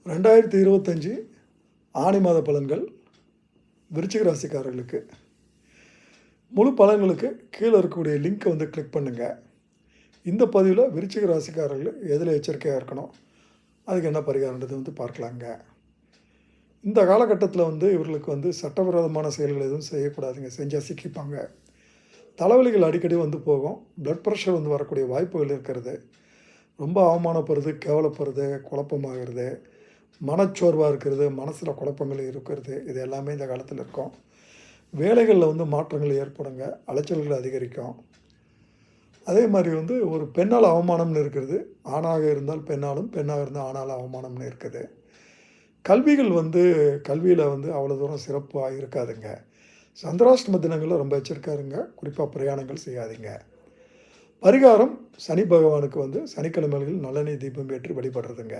2025 ஆனி மாத பலன்கள் விருச்சிக ராசிக்காரர்களுக்கு. முழு பலன்களுக்கு கீழே இருக்கக்கூடிய லிங்க்கை வந்து கிளிக் பண்ணுங்கள். இந்த பதிவில் விருச்சிக ராசிக்காரர்கள் எதில் எச்சரிக்கையாக இருக்கணும், அதுக்கு என்ன பரிகாரன்றது வந்து பார்க்கலாங்க. இந்த காலகட்டத்தில் வந்து இவர்களுக்கு வந்து சட்டவிரோதமான செயல்கள் எதுவும் செய்யக்கூடாதுங்க. செஞ்சால் சிக்கிப்பாங்க. தலைவலிகள் அடிக்கடி வந்து போகும். ப்ளட் ப்ரெஷர் வந்து வரக்கூடிய வாய்ப்புகள் இருக்கிறது. ரொம்ப அவமானப்படுறது, கேவலப்படுறது, குழப்பமாகிறது, மனச்சோர்வாக இருக்கிறது, மனசில் குழப்பங்கள் இருக்கிறது, இது எல்லாமே இந்த காலத்தில் இருக்கும். வேலைகளில் வந்து மாற்றங்கள் ஏற்படுங்க. அலைச்சல்கள் அதிகரிக்கும். அதே மாதிரி வந்து ஒரு பெண்ணால் அவமானம்னு இருக்கிறது. ஆணாக இருந்தால் பெண்ணாலும், பெண்ணாக இருந்தால் ஆணால் அவமானம்னு இருக்குது. கல்வியில் வந்து அவ்வளோ தூரம் சிறப்பாக இருக்காதுங்க. சந்திராஷ்டம தினங்களில் ரொம்ப எச்சரிக்கையாக இருங்க. குறிப்பாக பிரயாணங்கள் செய்யாதீங்க. பரிகாரம் சனி பகவானுக்கு வந்து சனிக்கிழமைகளில் நல்லெண்ணெய் தீபம் ஏற்றி வழிபடுறதுங்க.